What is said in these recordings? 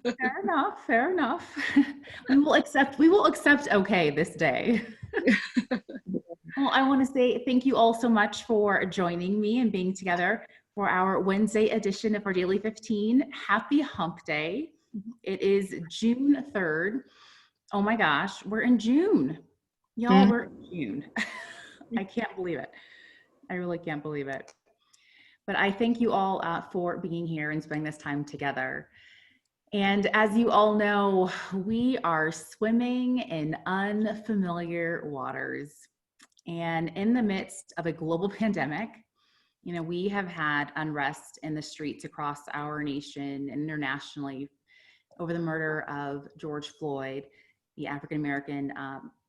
Fair enough, fair enough. We will accept okay this day. Well, I want to say thank you all so much for joining me and being together for our Wednesday edition of our Daily 15. Happy Hump Day. It is June 3rd. Oh my gosh, we're in June. Y'all, Mhm. we're in June. I can't believe it. I really can't believe it. But I thank you all for being here and spending this time together. And as you all know, we are swimming in unfamiliar waters. And in the midst of a global pandemic, we have had unrest in the streets across our nation and internationally over the murder of George Floyd, the African American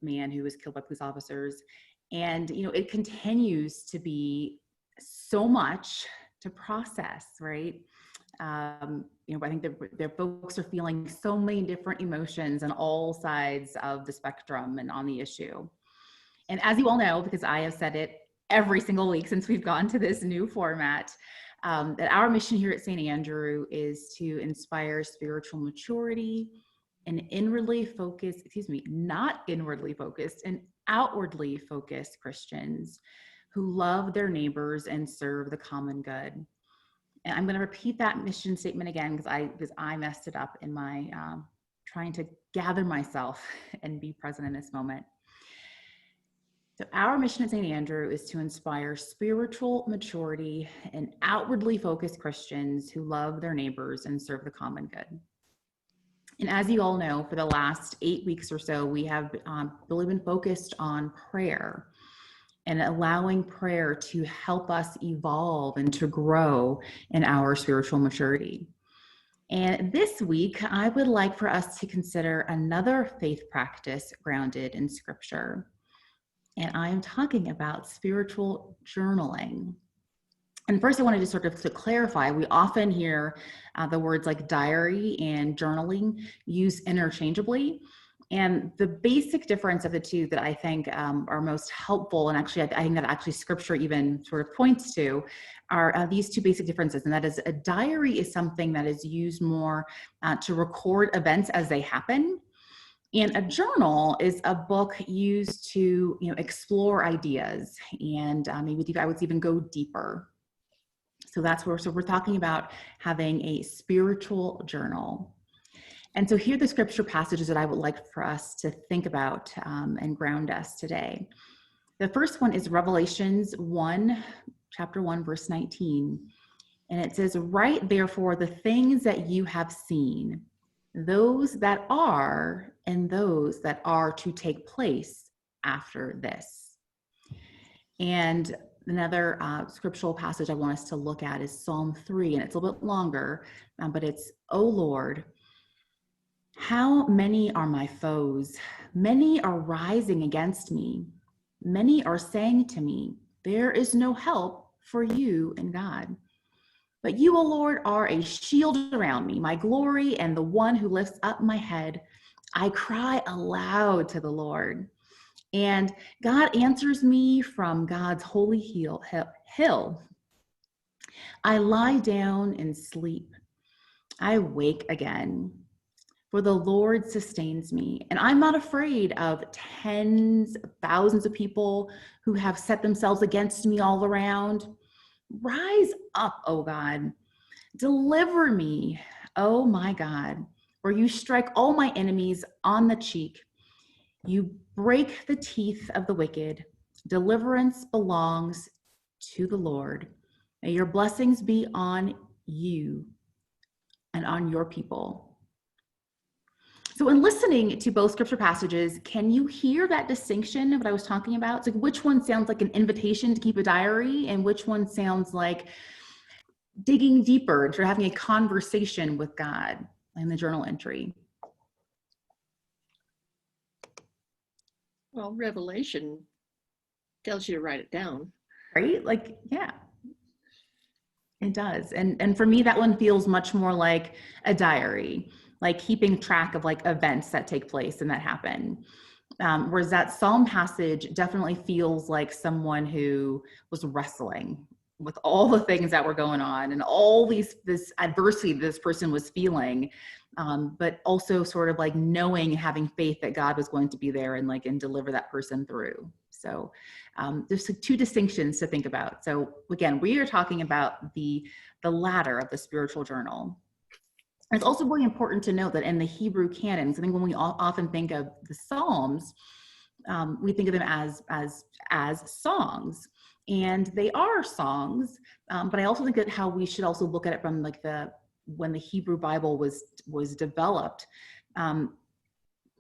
man who was killed by police officers. And, it continues to be so much to process, right? I think their folks are feeling so many different emotions on all sides of the spectrum and on the issue. And as you all know, because I have said it every single week since we've gone to this new format, that our mission here at St. Andrew is to inspire spiritual maturity and not inwardly focused and outwardly focused Christians who love their neighbors and serve the common good. And I'm going to repeat that mission statement again because I messed it up in my trying to gather myself and be present in this moment. So our mission at St. Andrew is to inspire spiritual maturity and outwardly focused Christians who love their neighbors and serve the common good. And as you all know, for the last 8 weeks or so, we have really been focused on prayer and allowing prayer to help us evolve and to grow in our spiritual maturity. And this week, I would like for us to consider another faith practice grounded in Scripture. And I'm talking about spiritual journaling. And first, I wanted to sort of to clarify, we often hear the words like diary and journaling used interchangeably. And the basic difference of the two that I think are most helpful, and actually I think that actually Scripture even sort of points to, are these two basic differences. And that is, a diary is something that is used more to record events as they happen. And a journal is a book used to, explore ideas and maybe I would even go deeper. So we're talking about having a spiritual journal. And so here are the scripture passages that I would like for us to think about and ground us today. The first one is Revelations 1, chapter 1, verse 19. And it says, "Write therefore the things that you have seen, those that are and those that are to take place after this." And another scriptural passage I want us to look at is Psalm 3, and it's a little bit longer, but it's, "O Lord, how many are my foes? Many are rising against me. Many are saying to me, there is no help for you in God. But you, O Lord, are a shield around me, my glory, and the one who lifts up my head. I cry aloud to the Lord, and God answers me from God's holy hill. I lie down and sleep. I wake again, for the Lord sustains me. And I'm not afraid of tens of thousands of people who have set themselves against me all around. Rise up, O God. Deliver me, oh my God, or you strike all my enemies on the cheek. You break the teeth of the wicked. Deliverance belongs to the Lord. May your blessings be on you and on your people. So in listening to both scripture passages, can you hear that distinction of what I was talking about? It's like, which one sounds like an invitation to keep a diary and which one sounds like digging deeper and sort of having a conversation with God in the journal entry? Well, Revelation tells you to write it down. Right? Like, yeah, it does. And for me, that one feels much more like a diary, like keeping track of like events that take place and that happen. Whereas that Psalm passage definitely feels like someone who was wrestling with all the things that were going on and all this adversity this person was feeling, but also sort of like knowing, having faith that God was going to be there and deliver that person through. So there's two distinctions to think about. So again, we are talking about the latter of the spiritual journal. And it's also really important to note that in the Hebrew canons, I think when we often think of the Psalms, we think of them as songs, and they are songs. But I also think that how we should also look at it from when the Hebrew Bible was developed.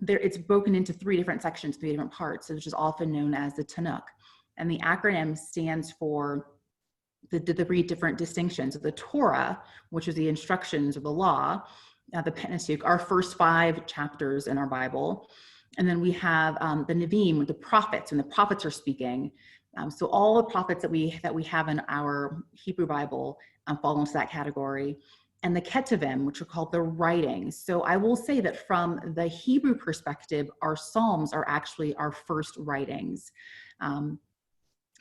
It's broken into three different sections, three different parts, which is often known as the Tanakh. And the acronym stands for the three different distinctions of the Torah, which is the instructions or the law, the Pentateuch, our first 5 chapters in our Bible. And then we have the Nevi'im, the prophets, when the prophets are speaking. So all the prophets that we have in our Hebrew Bible fall into that category. And the Ketuvim, which are called the writings. So I will say that from the Hebrew perspective, our Psalms are actually our first writings.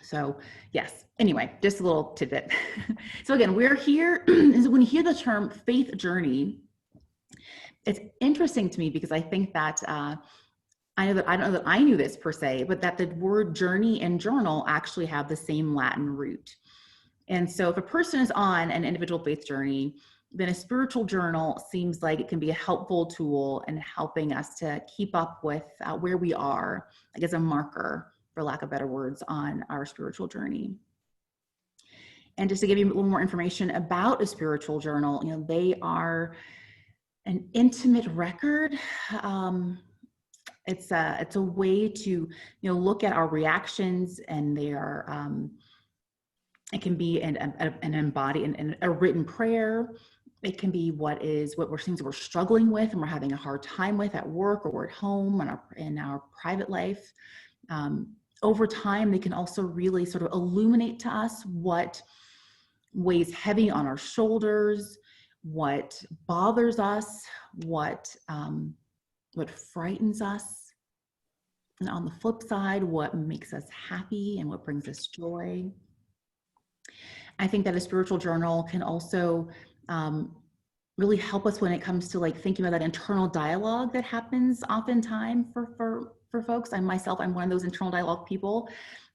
So yes, anyway, just a little tidbit. So again, we're here, when you hear the term faith journey, it's interesting to me because I think that, I don't know that I knew this per se, but that the word journey and journal actually have the same Latin root. And so if a person is on an individual faith journey, then a spiritual journal seems like it can be a helpful tool in helping us to keep up with where we are, like as a marker, for lack of better words, on our spiritual journey. And just to give you a little more information about a spiritual journal, they are an intimate record. It's a way to look at our reactions, and they are it can be a written prayer. It can be what we're things that we're struggling with and we're having a hard time with at work or at home and in our private life. Over time, they can also really sort of illuminate to us what weighs heavy on our shoulders, what bothers us, what frightens us, and on the flip side, what makes us happy and what brings us joy. I think that a spiritual journal can also really help us when it comes to thinking about that internal dialogue that happens oftentimes for folks. I'm one of those internal dialogue people.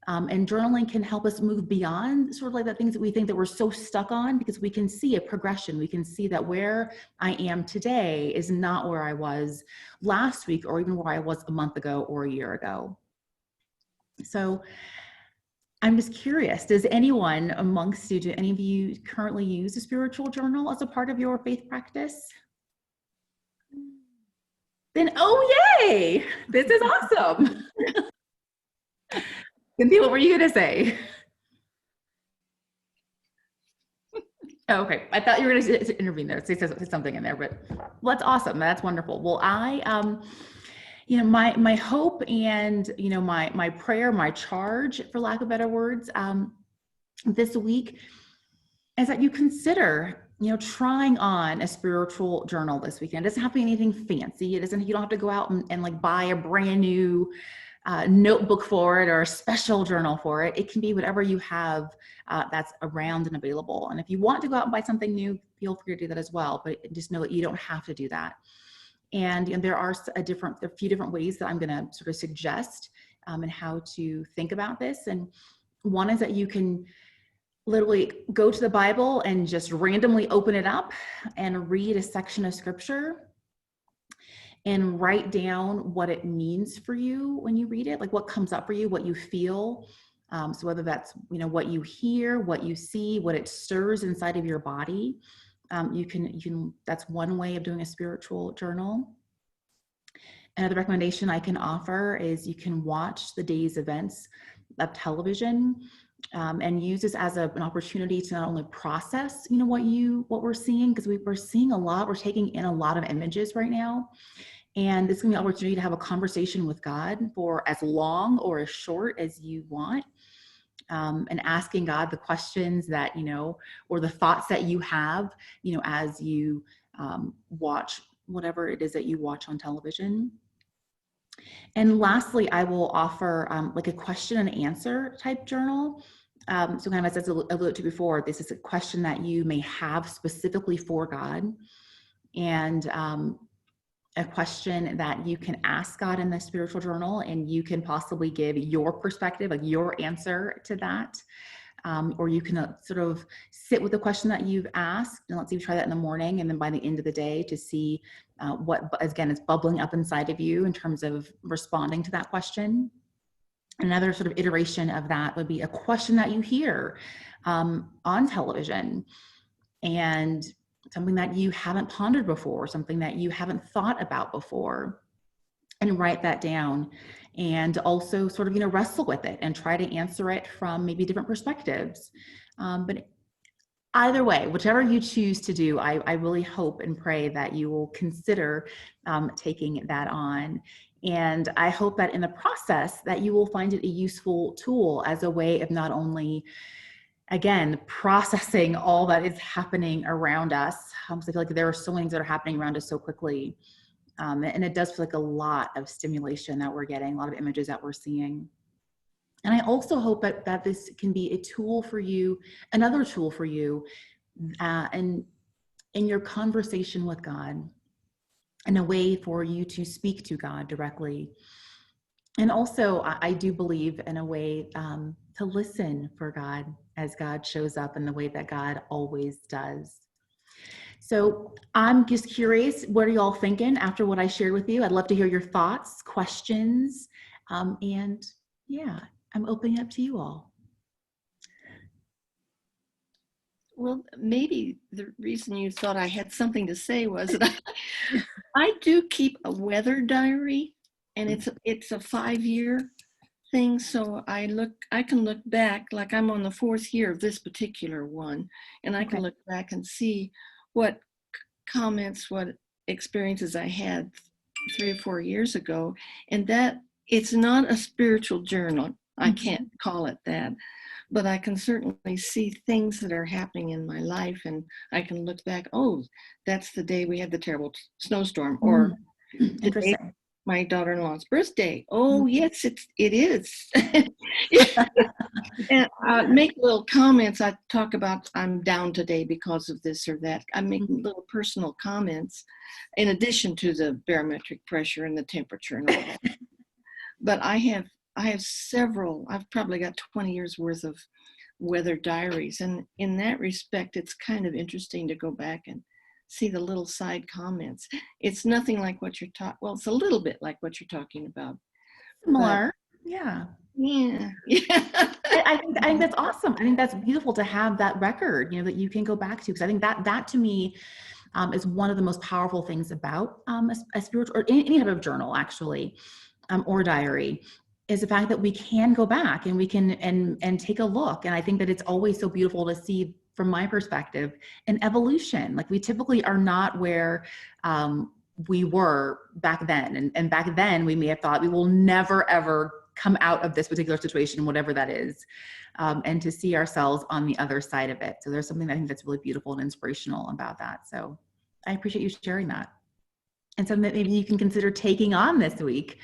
And journaling can help us move beyond sort of the things that we think that we're so stuck on, because we can see a progression. We can see that where I am today is not where I was last week, or even where I was a month ago or a year ago. So I'm just curious, does anyone amongst you, do any of you currently use a spiritual journal as a part of your faith practice? Then, oh, yay, this is awesome. Cynthia, what were you going to say? Oh, okay, I thought you were going to intervene there, say something in there, but well, that's awesome. That's wonderful. Well, my hope and, my prayer, my charge, for lack of better words, this week is that you consider, trying on a spiritual journal this weekend. It doesn't have to be anything fancy. You don't have to go out and buy a brand new notebook for it or a special journal for it. It can be whatever you have that's around and available. And if you want to go out and buy something new, feel free to do that as well. But just know that you don't have to do that. And there are a few different ways that I'm going to sort of suggest and how to think about this. And one is that you can literally go to the Bible and just randomly open it up and read a section of scripture and write down what it means for you when you read it, like what comes up for you, what you feel. So whether that's, what you hear, what you see, what it stirs inside of your body, you can, that's one way of doing a spiritual journal. Another recommendation I can offer is you can watch the day's events of television and use this as an opportunity to not only process, what we're seeing, because we're seeing a lot, we're taking in a lot of images right now. And it's gonna be an opportunity to have a conversation with God for as long or as short as you want. And asking God the questions that, or the thoughts that you have, as you watch whatever it is that you watch on television. And lastly, I will offer like a question and answer type journal. So kind of as I alluded to before, this is a question that you may have specifically for God, and a question that you can ask God in the spiritual journal, and you can possibly give your perspective, like your answer to that. Or you can sort of sit with the question that you've asked, and let's say you try that in the morning, and then by the end of the day to see what, again, is bubbling up inside of you in terms of responding to that question. Another sort of iteration of that would be a question that you hear on television, and something that you haven't pondered before, something that you haven't thought about before, and write that down. And also sort of, wrestle with it and try to answer it from maybe different perspectives. But either way, whichever you choose to do, I really hope and pray that you will consider taking that on. And I hope that in the process that you will find it a useful tool as a way of not only, again, processing all that is happening around us. I feel like there are so many things that are happening around us so quickly. And it does feel like a lot of stimulation that we're getting, a lot of images that we're seeing. And I also hope that this can be a tool for you, another tool for you, and in your conversation with God, and a way for you to speak to God directly. And also, I do believe in a way to listen for God as God shows up in the way that God always does. So I'm just curious, what are y'all thinking after what I shared with you? I'd love to hear your thoughts, questions, and yeah, I'm opening up to you all. Well, maybe the reason you thought I had something to say was that I do keep a weather diary, and it's a 5-year thing. So I can look back, like I'm on the 4th year of this particular one, and I can look back and see what comments, what experiences I had 3 or 4 years ago. And that it's not a spiritual journal. I can't call it that. But I can certainly see things that are happening in my life, and I can look back, oh, that's the day we had the terrible snowstorm, or the day my daughter-in-law's birthday. Oh, yes, it is. And make little comments. I talk about, I'm down today because of this or that. I make little personal comments in addition to the barometric pressure and the temperature and all that. But I have several, I've probably got 20 years worth of weather diaries. And in that respect, it's kind of interesting to go back and see the little side comments. It's nothing like what you're talking, well, it's a little bit like what you're talking about. Similar, yeah. Yeah. I think that's awesome. I think that's beautiful to have that record, that you can go back to, because I think that to me is one of the most powerful things about a spiritual, or any type of journal actually, or diary, is the fact that we can go back and we can and take a look. And I think that it's always so beautiful to see, from my perspective, an evolution. Like, we typically are not where we were back then. And back then we may have thought we will never, ever come out of this particular situation, whatever that is, and to see ourselves on the other side of it. So there's something I think that's really beautiful and inspirational about that. So I appreciate you sharing that. And something that maybe you can consider taking on this week,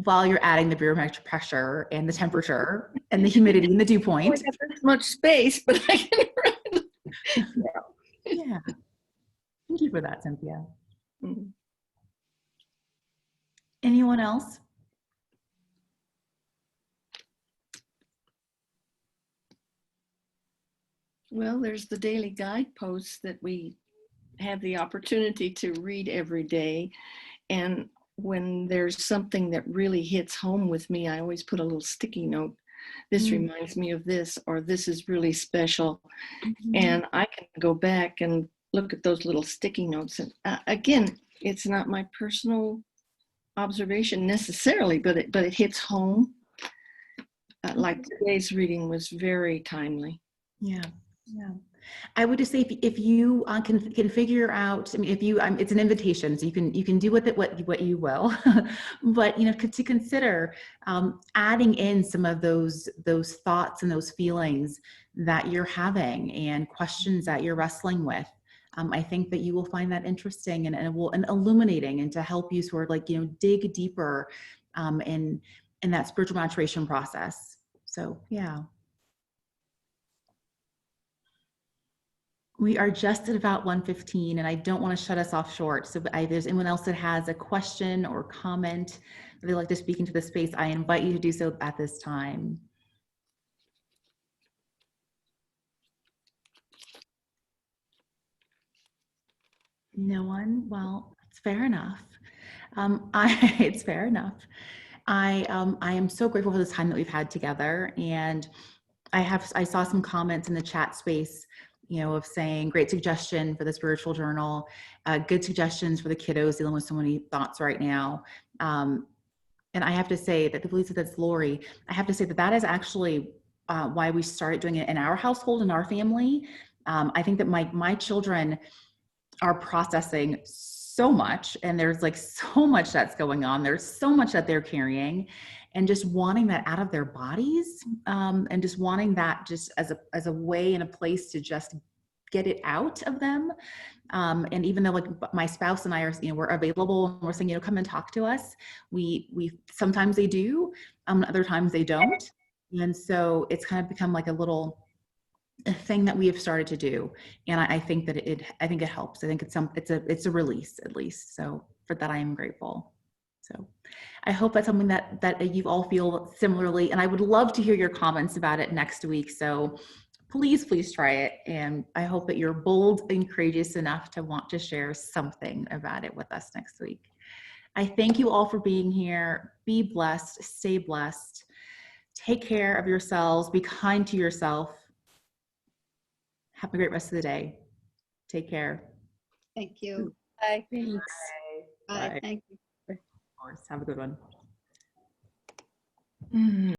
while you're adding the barometric pressure and the temperature and the humidity and the dew point. I don't have this much space, but I can. Yeah. Thank you for that, Cynthia. Anyone else? Well, there's the daily guideposts that we have the opportunity to read every day. And when there's something that really hits home with me, I always put a little sticky note. This reminds me of this, or this is really special. And I can go back and look at those little sticky notes. And again, it's not my personal observation necessarily, but it hits home. Like today's reading was very timely. Yeah. I would just say, if you can figure out, I mean, if you, it's an invitation, so you can do with it what you will, but to consider adding in some of those thoughts and those feelings that you're having and questions that you're wrestling with. I think that you will find that interesting and illuminating, and to help you sort of dig deeper in that spiritual maturation process. So yeah. We are just at about 1:15, and I don't want to shut us off short. So if there's anyone else that has a question or comment that they'd like to speak into the space, I invite you to do so at this time. No one? Well, it's fair enough. It's fair enough. I am so grateful for this time that we've had together, and I saw some comments in the chat space, of saying great suggestion for the spiritual journal, good suggestions for the kiddos dealing with so many thoughts right now. And I have to say that the belief that that's Lori, I have to say that that is actually why we started doing it in our household, in our family. I think that my children are processing so much, and there's like so much that's going on. There's so much that they're carrying, and just wanting that out of their bodies, and just wanting that just as a way and a place to just get it out of them. And even though like my spouse and I are, we're available and we're saying, come and talk to us. We sometimes they do, other times they don't. And so it's kind of become like a thing that we have started to do. And I think that I think it helps. I think it's a release at least. So for that, I am grateful. So I hope that's something that you all feel similarly. And I would love to hear your comments about it next week. So please try it. And I hope that you're bold and courageous enough to want to share something about it with us next week. I thank you all for being here. Be blessed, stay blessed, take care of yourselves, be kind to yourself. Have a great rest of the day. Take care. Thank you. Bye. Thanks. Bye. Bye. Thank you. Of course. Have a good one.